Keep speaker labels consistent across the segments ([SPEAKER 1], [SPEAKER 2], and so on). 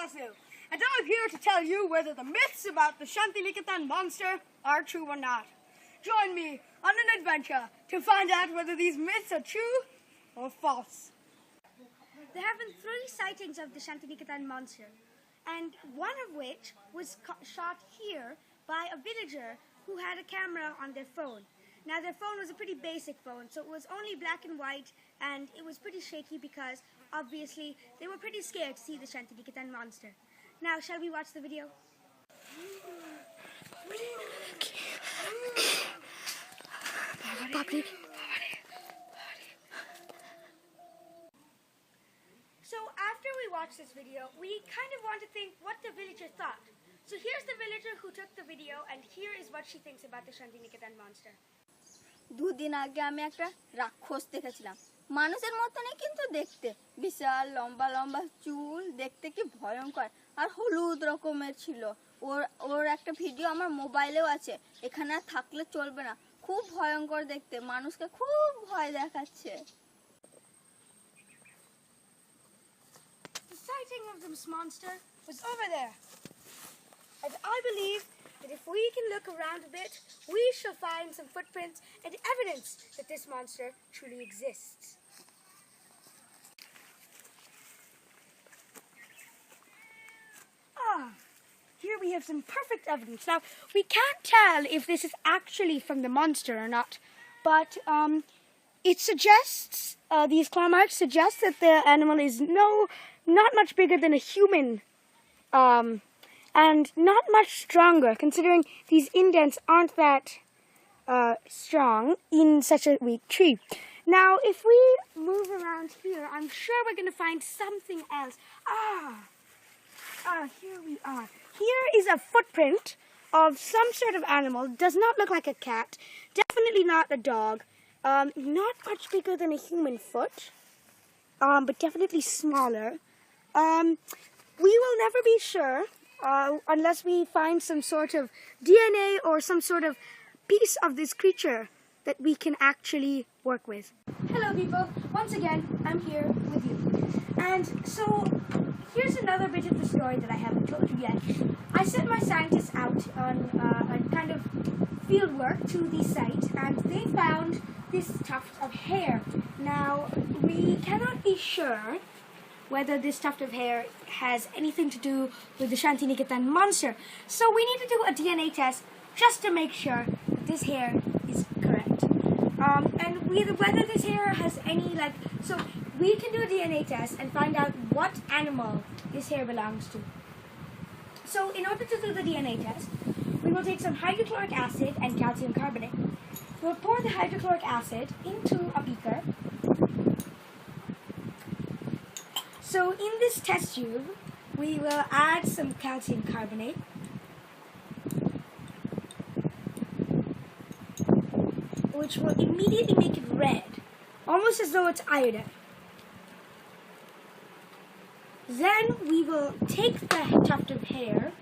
[SPEAKER 1] Vasu, and I'm here to tell you whether the myths about the Shantiniketan monster are true or not. Join me on an adventure to find out whether these myths are true or false.
[SPEAKER 2] There have been 3 sightings of the Shantiniketan monster, and one of which was shot here by a villager who had a camera on their phone. Now their phone was a pretty basic phone, so it was only black and white, and it was pretty shaky because obviously they were pretty scared to see the Shantiniketan monster. Now shall we watch the video? So after we watched this video, we kind of want to think what the villager thought. So here's the villager who took the video, and here is what she thinks about the Shantiniketan monster.
[SPEAKER 3] 2 দিন আগে আমি একটা রাক্ষস দেখেছিলাম, মানুষের মতনই কিন্তু দেখতে, বিশাল লম্বা লম্বা চুল, দেখতে কি ভয়ঙ্কর, আর হলুদ রকমের ছিল। ওর একটা ভিডিও আমার মোবাইলেও আছে, এখানে আর থাকলে চলবে না, খুব ভয়ঙ্কর দেখতে, মানুষকে খুব ভয় দেখাচ্ছে।
[SPEAKER 2] The sighting of this monster was over there, and I believe that if we can look around a bit, we shall find some footprints and evidence that this monster truly exists. Here we have some perfect evidence. Now, we can't tell if this is actually from the monster or not, but it suggests, these claw marks suggest that the animal is not much bigger than a human, and not much stronger, considering these indents aren't that strong in such a weak tree. Now, if we move around here, I'm sure we're going to find something else. Here we are. Here is a footprint of some sort of animal. Does not look like a cat. Definitely not a dog. Not much bigger than a human foot, but definitely smaller. We will never be sure unless we find some sort of DNA or some sort of piece of this creature that we can actually work with. Hello people, once again I'm here with you. And so here's another bit of the story that I haven't told you yet. I sent my scientists out on a kind of field work to the site, and they found this tuft of hair. Now we cannot be sure whether this tuft of hair has anything to do with the Shantiniketan monster. So we need to do a DNA test just to make sure that this hair is correct. And whether this hair has any, so we can do a DNA test and find out what animal this hair belongs to. So in order to do the DNA test, we will take some hydrochloric acid and calcium carbonate. We'll pour the hydrochloric acid into a beaker. So in this test tube, we will add some calcium carbonate. Which will immediately make it red, almost as though it's iodine. Then we will take the tuft of hair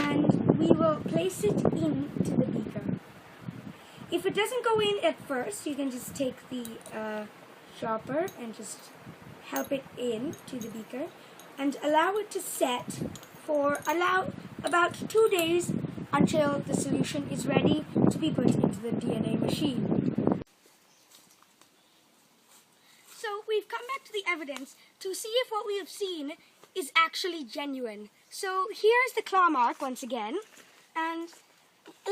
[SPEAKER 2] and we will place it into the beaker. If it doesn't go in at first, you can just take the chopper and just help it in to the beaker and allow it to set for about 2 days until the solution is ready to be put into the DNA machine. So we've come back to the evidence to see if what we have seen is actually genuine. So here's the claw mark once again, and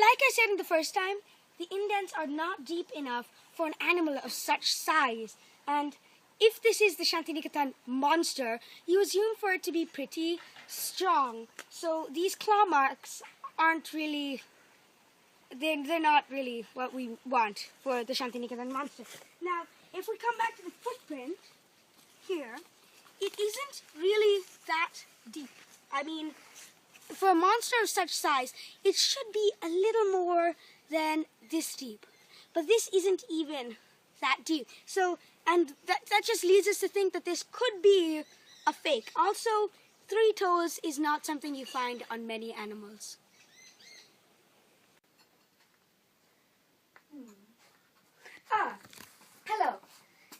[SPEAKER 2] like I said in the first time, the indents are not deep enough for an animal of such size, and if this is the Shantiniketan monster, you assume for it to be pretty strong. So these claw marks aren't really, they're not really what we want for the Shantiniketan monster. Now, if we come back to the footprint here, it isn't really that deep. I mean, for a monster of such size, it should be a little more than this deep. But this isn't even that deep. So, and that just leads us to think that this could be a fake. Also, 3 toes is not something you find on many animals. Hello.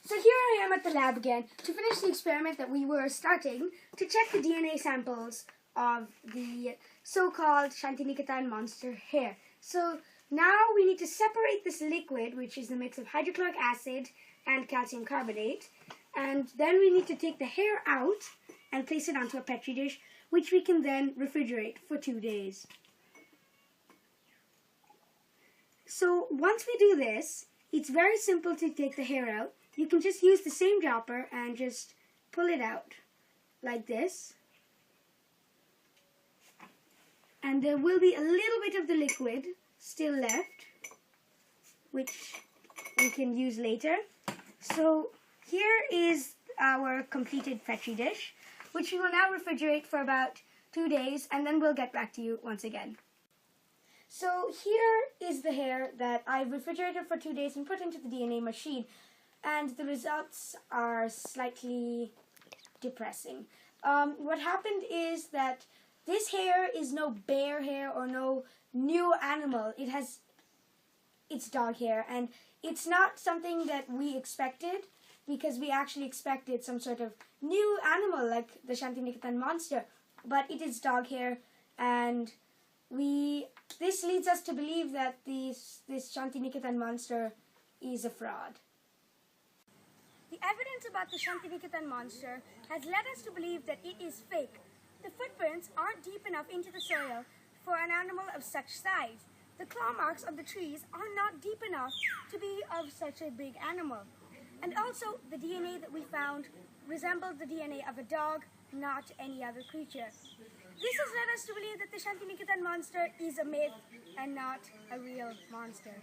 [SPEAKER 2] So here I am at the lab again to finish the experiment that we were starting to check the DNA samples of the so-called Shantiniketan monster hair. So now we need to separate this liquid, which is the mix of hydrochloric acid and calcium carbonate, and then we need to take the hair out and place it onto a petri dish, which we can then refrigerate for 2 days. So once we do this, it's very simple to take the hair out. You can just use the same dropper and just pull it out like this. And there will be a little bit of the liquid still left, which we can use later. So here is our completed petri dish, which we will now refrigerate for about 2 days, and then we'll get back to you once again. So here is the hair that I've refrigerated for 2 days and put into the DNA machine, and the results are slightly depressing. What happened is that this hair is no bear hair or no new animal. It's dog hair, and it's not something that we expected, because we actually expected some sort of new animal like the Shantiniketan monster, but it is dog hair, and this leads us to believe that this Shantiniketan monster is a fraud.
[SPEAKER 1] The evidence about the Shantiniketan monster has led us to believe that it is fake. The footprints aren't deep enough into the soil for an animal of such size. The claw marks of the trees are not deep enough to be of such a big animal. And also, the DNA that we found resembled the DNA of a dog, not any other creature. This has led us to believe that the Shantiniketan monster is a myth and not a real monster.